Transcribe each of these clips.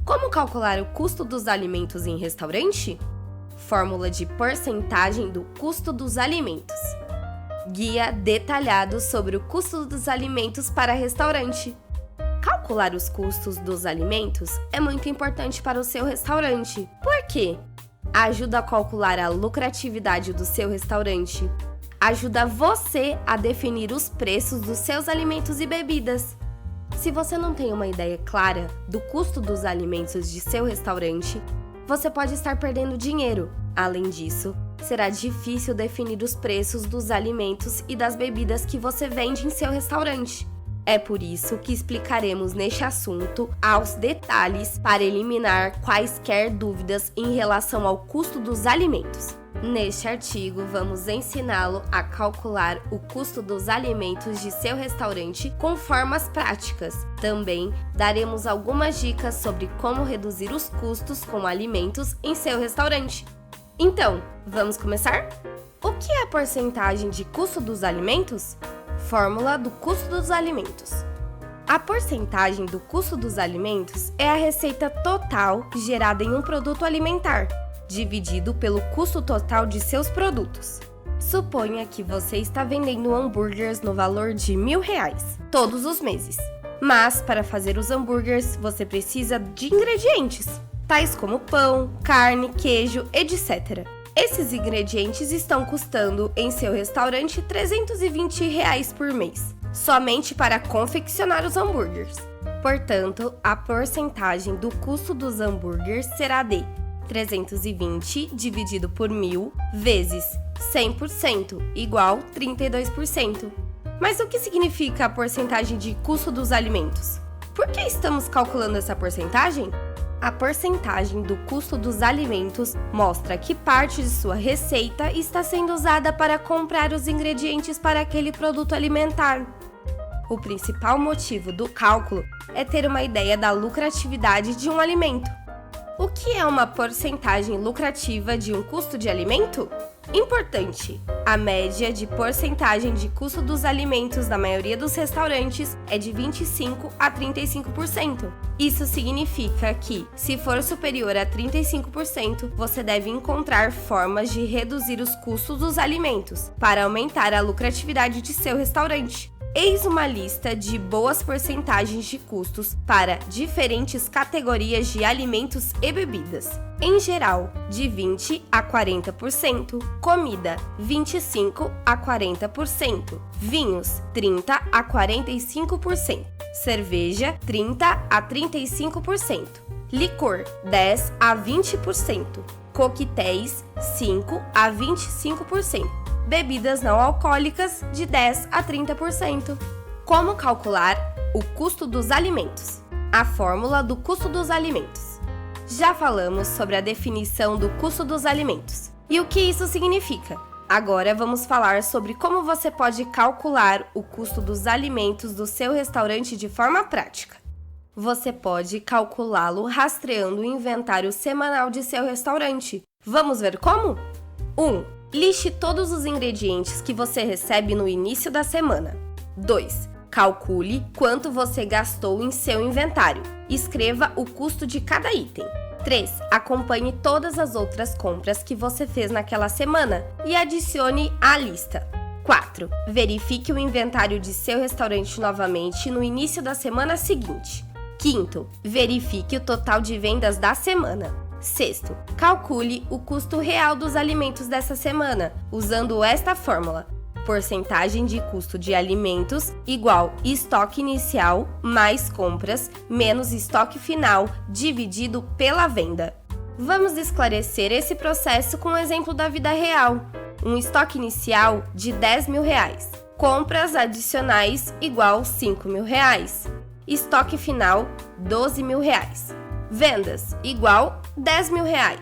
Como calcular o custo dos alimentos em restaurante? Fórmula de porcentagem do custo dos alimentos. Guia detalhado sobre o custo dos alimentos para restaurante. Calcular os custos dos alimentos é muito importante para o seu restaurante. Por quê? Ajuda a calcular a lucratividade do seu restaurante. Ajuda você a definir os preços dos seus alimentos e bebidas. Se você não tem uma ideia clara do custo dos alimentos de seu restaurante, você pode estar perdendo dinheiro. Além disso, será difícil definir os preços dos alimentos e das bebidas que você vende em seu restaurante. É por isso que explicaremos neste assunto aos detalhes para eliminar quaisquer dúvidas em relação ao custo dos alimentos. Neste artigo, vamos ensiná-lo a calcular o custo dos alimentos de seu restaurante com formas práticas. Também daremos algumas dicas sobre como reduzir os custos com alimentos em seu restaurante. Então, vamos começar? O que é a porcentagem de custo dos alimentos? Fórmula do custo dos alimentos. A porcentagem do custo dos alimentos é a receita total gerada em um produto alimentar, dividido pelo custo total de seus produtos. Suponha que você está vendendo hambúrgueres no valor de R$1.000 todos os meses. Mas, para fazer os hambúrgueres, você precisa de ingredientes, tais como pão, carne, queijo, etc. Esses ingredientes estão custando em seu restaurante R$320 por mês, somente para confeccionar os hambúrgueres. Portanto, a porcentagem do custo dos hambúrgueres será de 320 dividido por 1.000 vezes 100% igual 32%. Mas o que significa a porcentagem de custo dos alimentos? Por que estamos calculando essa porcentagem? A porcentagem do custo dos alimentos mostra que parte de sua receita está sendo usada para comprar os ingredientes para aquele produto alimentar. O principal motivo do cálculo é ter uma ideia da lucratividade de um alimento. O que é uma porcentagem lucrativa de um custo de alimento? Importante! A média de porcentagem de custo dos alimentos da maioria dos restaurantes é de 25% a 35%. Isso significa que, se for superior a 35%, você deve encontrar formas de reduzir os custos dos alimentos para aumentar a lucratividade de seu restaurante. Eis uma lista de boas porcentagens de custos para diferentes categorias de alimentos e bebidas. Em geral, de 20% a 40%, comida 25% a 40%, vinhos 30% a 45%, cerveja 30% a 35%, licor 10% a 20%, coquetéis 5% a 25%. Bebidas não alcoólicas de 10% a 30%. Como calcular o custo dos alimentos? A fórmula do custo dos alimentos. Já falamos sobre a definição do custo dos alimentos e o que isso significa. Agora vamos falar sobre como você pode calcular o custo dos alimentos do seu restaurante de forma prática. Você pode calculá-lo rastreando o inventário semanal de seu restaurante. Vamos ver como? 1. Liste todos os ingredientes que você recebe no início da semana. 2. Calcule quanto você gastou em seu inventário. Escreva o custo de cada item. 3. Acompanhe todas as outras compras que você fez naquela semana e adicione à lista. 4. Verifique o inventário de seu restaurante novamente no início da semana seguinte. 5. Verifique o total de vendas da semana. 6. Calcule o custo real dos alimentos dessa semana, usando esta fórmula. Porcentagem de custo de alimentos igual estoque inicial mais compras menos estoque final dividido pela venda. Vamos esclarecer esse processo com um exemplo da vida real. Um estoque inicial de R$10.000. Compras adicionais igual R$5.000. Estoque final R$12.000. Vendas igual R$10.000.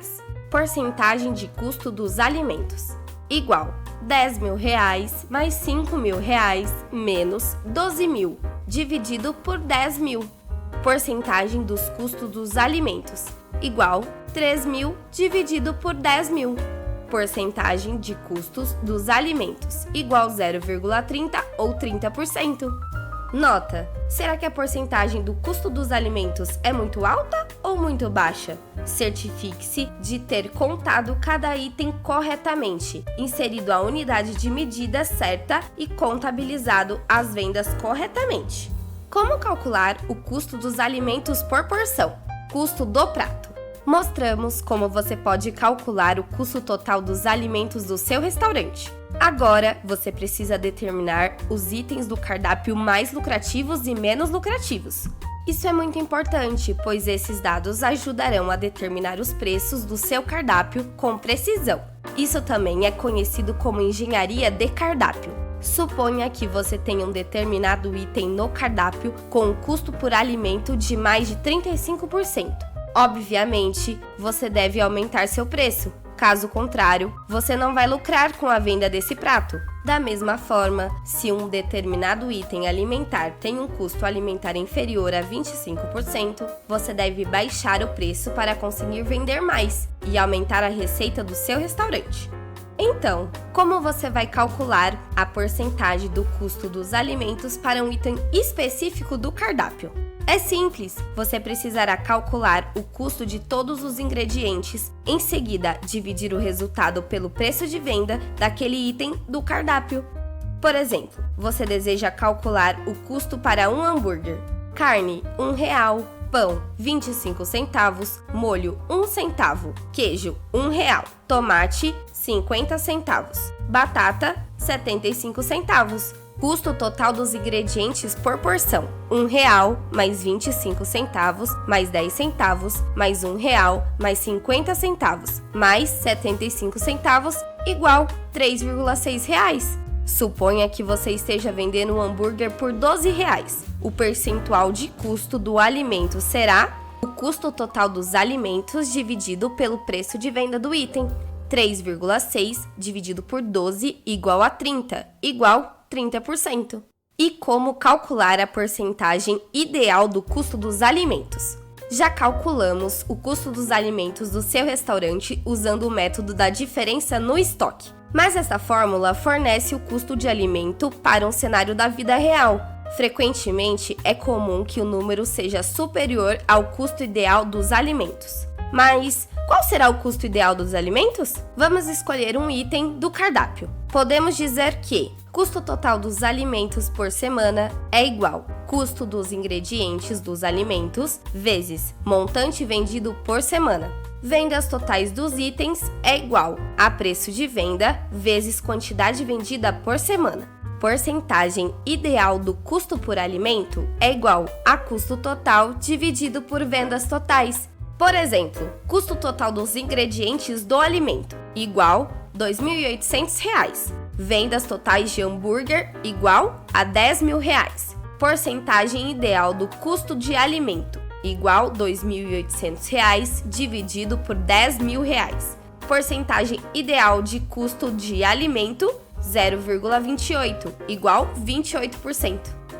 Porcentagem de custo dos alimentos igual R$10.000 mais R$5.000 menos R$12.000 dividido por R$10.000. Porcentagem dos custos dos alimentos igual R$3.000 dividido por R$10.000. Porcentagem de custos dos alimentos igual 0,30 ou 30%. Nota: será que a porcentagem do custo dos alimentos é muito alta ou muito baixa. Certifique-se de ter contado cada item corretamente, inserido a unidade de medida certa e contabilizado as vendas corretamente. Como calcular o custo dos alimentos por porção? Custo do prato. Mostramos como você pode calcular o custo total dos alimentos do seu restaurante. Agora, você precisa determinar os itens do cardápio mais lucrativos e menos lucrativos. Isso é muito importante, pois esses dados ajudarão a determinar os preços do seu cardápio com precisão. Isso também é conhecido como engenharia de cardápio. Suponha que você tenha um determinado item no cardápio com um custo por alimento de mais de 35%. Obviamente, você deve aumentar seu preço. Caso contrário, você não vai lucrar com a venda desse prato. Da mesma forma, se um determinado item alimentar tem um custo alimentar inferior a 25%, você deve baixar o preço para conseguir vender mais e aumentar a receita do seu restaurante. Então, como você vai calcular a porcentagem do custo dos alimentos para um item específico do cardápio? É simples, você precisará calcular o custo de todos os ingredientes, em seguida dividir o resultado pelo preço de venda daquele item do cardápio. Por exemplo, você deseja calcular o custo para um hambúrguer. Carne, R$1, pão, 25 centavos, molho, 1 centavo, queijo, R$1, tomate, 50 centavos, batata, 75 centavos. Custo total dos ingredientes por porção: R$1 mais 25 centavos, mais 10 centavos, mais R$1, mais 50 centavos, mais 75 centavos, igual R$3,6. Suponha que você esteja vendendo um hambúrguer por R$12. O percentual de custo do alimento será o custo total dos alimentos dividido pelo preço de venda do item. 3,6 dividido por 12 igual a 30, igual 30%. E como calcular a porcentagem ideal do custo dos alimentos? Já calculamos o custo dos alimentos do seu restaurante usando o método da diferença no estoque. Mas essa fórmula fornece o custo de alimento para um cenário da vida real. Frequentemente, é comum que o número seja superior ao custo ideal dos alimentos. Mas qual será o custo ideal dos alimentos? Vamos escolher um item do cardápio. Podemos dizer que custo total dos alimentos por semana é igual custo dos ingredientes dos alimentos vezes montante vendido por semana. Vendas totais dos itens é igual a preço de venda vezes quantidade vendida por semana. Porcentagem ideal do custo por alimento é igual a custo total dividido por vendas totais. Por exemplo, custo total dos ingredientes do alimento igual R$ 2.800. Vendas totais de hambúrguer igual a R$10.000. Porcentagem ideal do custo de alimento igual R$ 2.800 dividido por R$10.000. Porcentagem ideal de custo de alimento 0,28 igual 28%.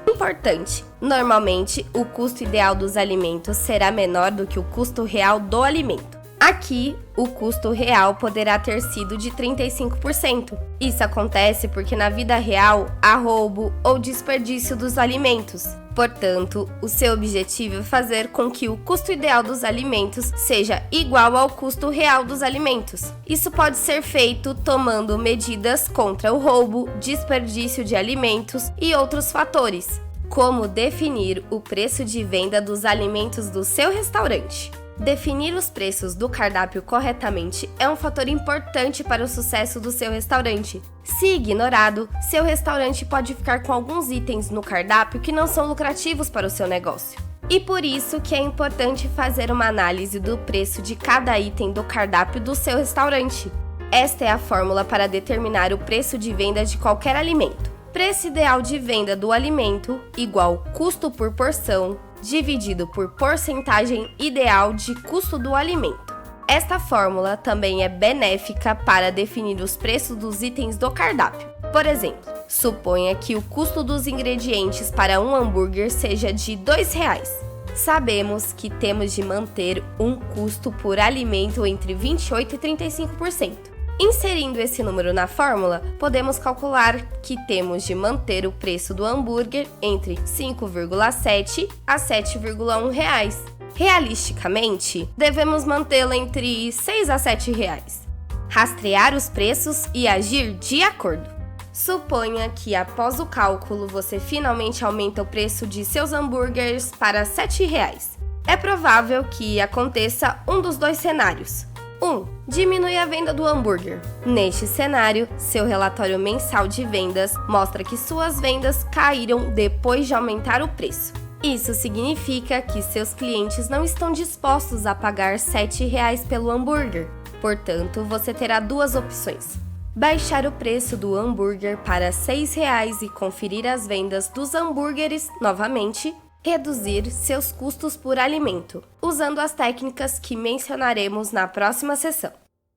Importante: normalmente o custo ideal dos alimentos será menor do que o custo real do alimento. Aqui, o custo real poderá ter sido de 35%. Isso acontece porque na vida real há roubo ou desperdício dos alimentos. Portanto, o seu objetivo é fazer com que o custo ideal dos alimentos seja igual ao custo real dos alimentos. Isso pode ser feito tomando medidas contra o roubo, desperdício de alimentos e outros fatores. Como definir o preço de venda dos alimentos do seu restaurante? Definir os preços do cardápio corretamente é um fator importante para o sucesso do seu restaurante. Se ignorado, seu restaurante pode ficar com alguns itens no cardápio que não são lucrativos para o seu negócio. E por isso que é importante fazer uma análise do preço de cada item do cardápio do seu restaurante. Esta é a fórmula para determinar o preço de venda de qualquer alimento. Preço ideal de venda do alimento igual custo por porção dividido por porcentagem ideal de custo do alimento. Esta fórmula também é benéfica para definir os preços dos itens do cardápio. Por exemplo, suponha que o custo dos ingredientes para um hambúrguer seja de R$2. Sabemos que temos de manter um custo por alimento entre 28% e 35%. Inserindo esse número na fórmula, podemos calcular que temos de manter o preço do hambúrguer entre R$ 5,7 a R$ 7,1. Realisticamente, devemos mantê-la entre 6 a 7 reais. Rastrear os preços e agir de acordo. Suponha que após o cálculo você finalmente aumenta o preço de seus hambúrgueres para 7 reais. É provável que aconteça um dos dois cenários. 1. Diminui a venda do hambúrguer. Neste cenário, seu relatório mensal de vendas mostra que suas vendas caíram depois de aumentar o preço. Isso significa que seus clientes não estão dispostos a pagar R$ 7 reais pelo hambúrguer. Portanto, você terá duas opções. Baixar o preço do hambúrguer para R$ 6 reais e conferir as vendas dos hambúrgueres novamente. Reduzir seus custos por alimento, usando as técnicas que mencionaremos na próxima sessão.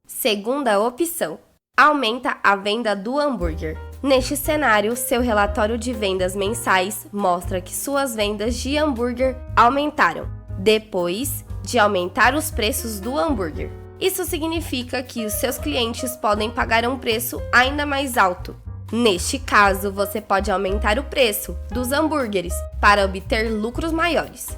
Segunda opção, aumenta a venda do hambúrguer. Neste cenário, seu relatório de vendas mensais mostra que suas vendas de hambúrguer aumentaram, depois de aumentar os preços do hambúrguer. Isso significa que os seus clientes podem pagar um preço ainda mais alto. Neste caso, você pode aumentar o preço dos hambúrgueres para obter lucros maiores.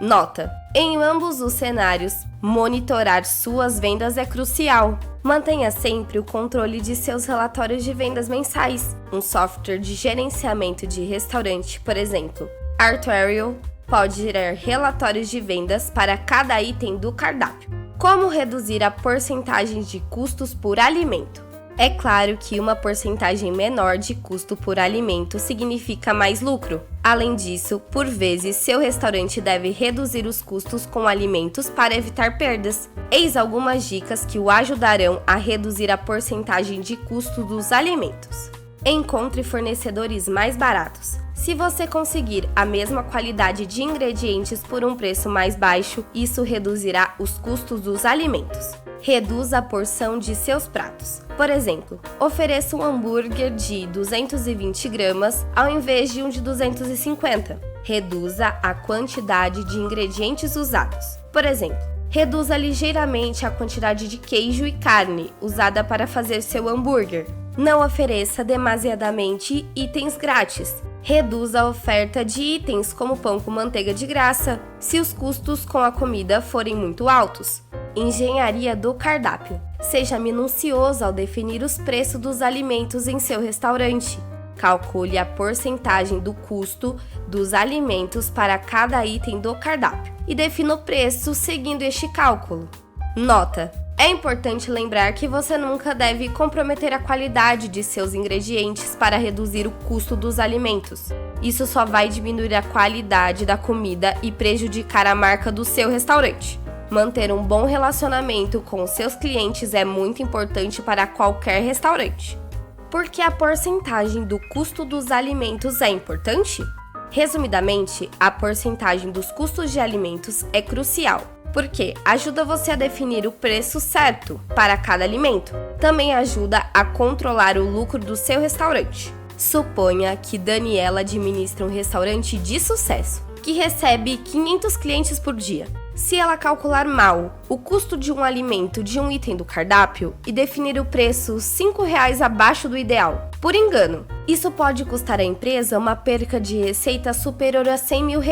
Nota: em ambos os cenários, monitorar suas vendas é crucial. Mantenha sempre o controle de seus relatórios de vendas mensais. Um software de gerenciamento de restaurante, por exemplo, Artuarial, pode gerar relatórios de vendas para cada item do cardápio. Como reduzir a porcentagem de custos por alimento? É claro que uma porcentagem menor de custo por alimento significa mais lucro. Além disso, por vezes, seu restaurante deve reduzir os custos com alimentos para evitar perdas. Eis algumas dicas que o ajudarão a reduzir a porcentagem de custo dos alimentos. Encontre fornecedores mais baratos. Se você conseguir a mesma qualidade de ingredientes por um preço mais baixo, isso reduzirá os custos dos alimentos. Reduza a porção de seus pratos. Por exemplo, ofereça um hambúrguer de 220 gramas ao invés de um de 250. Reduza a quantidade de ingredientes usados. Por exemplo, reduza ligeiramente a quantidade de queijo e carne usada para fazer seu hambúrguer. Não ofereça demasiadamente itens grátis. Reduza a oferta de itens como pão com manteiga de graça, se os custos com a comida forem muito altos. Engenharia do cardápio. Seja minucioso ao definir os preços dos alimentos em seu restaurante. Calcule a porcentagem do custo dos alimentos para cada item do cardápio e defina o preço seguindo este cálculo. Nota: é importante lembrar que você nunca deve comprometer a qualidade de seus ingredientes para reduzir o custo dos alimentos. Isso só vai diminuir a qualidade da comida e prejudicar a marca do seu restaurante. Manter um bom relacionamento com seus clientes é muito importante para qualquer restaurante. Por que a porcentagem do custo dos alimentos é importante? Resumidamente, a porcentagem dos custos de alimentos é crucial, porque ajuda você a definir o preço certo para cada alimento. Também ajuda a controlar o lucro do seu restaurante. Suponha que Daniela administra um restaurante de sucesso, que recebe 500 clientes por dia. Se ela calcular mal o custo de um alimento de um item do cardápio e definir o preço R$ 5 abaixo do ideal, por engano, isso pode custar à empresa uma perca de receita superior a R$ 100 mil.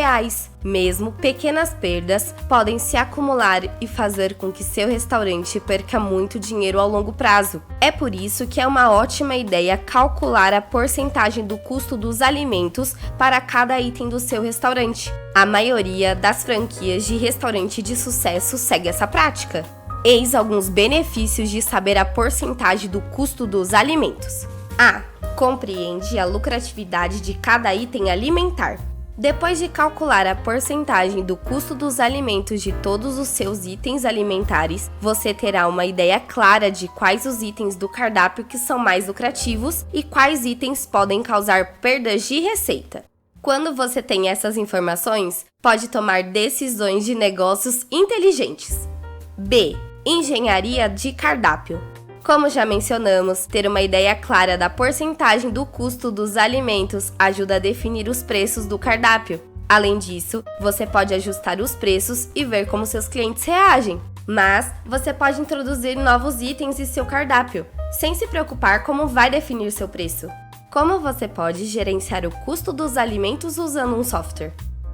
Mesmo pequenas perdas podem se acumular e fazer com que seu restaurante perca muito dinheiro ao longo prazo. É por isso que é uma ótima ideia calcular a porcentagem do custo dos alimentos para cada item do seu restaurante. A maioria das franquias de restaurante de sucesso segue essa prática. Eis alguns benefícios de saber a porcentagem do custo dos alimentos. A. Compreende a lucratividade de cada item alimentar. Depois de calcular a porcentagem do custo dos alimentos de todos os seus itens alimentares, você terá uma ideia clara de quais os itens do cardápio que são mais lucrativos e quais itens podem causar perdas de receita. Quando você tem essas informações, pode tomar decisões de negócios inteligentes. B. Engenharia de cardápio. Como já mencionamos, ter uma ideia clara da porcentagem do custo dos alimentos ajuda a definir os preços do cardápio. Além disso, você pode ajustar os preços e ver como seus clientes reagem. Mas você pode introduzir novos itens em seu cardápio, sem se preocupar como vai definir seu preço. Como você pode gerenciar o custo dos alimentos usando um software?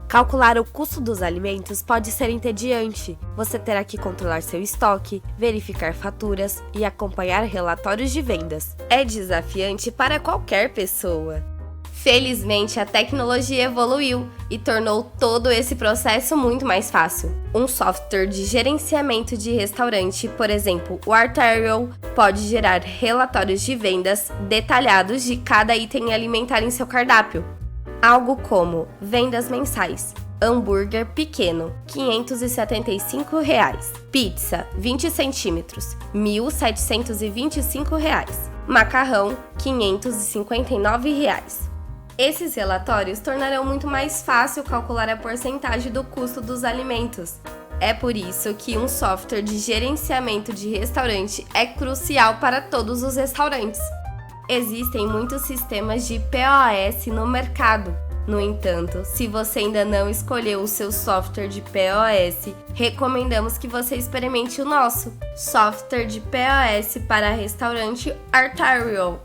Calcular o custo dos alimentos pode ser entediante. Você terá que controlar seu estoque, verificar faturas e acompanhar relatórios de vendas. É desafiante para qualquer pessoa. Felizmente, a tecnologia evoluiu e tornou todo esse processo muito mais fácil. Um software de gerenciamento de restaurante, por exemplo, o Arterial, pode gerar relatórios de vendas detalhados de cada item alimentar em seu cardápio. Algo como vendas mensais. Hambúrguer pequeno, R$ 575. Pizza, 20 centímetros, R$ 1.725. Macarrão, R$ 559. Esses relatórios tornarão muito mais fácil calcular a porcentagem do custo dos alimentos. É por isso que um software de gerenciamento de restaurante é crucial para todos os restaurantes. Existem muitos sistemas de POS no mercado. No entanto, se você ainda não escolheu o seu software de POS, recomendamos que você experimente o nosso software de POS para restaurante Arterial.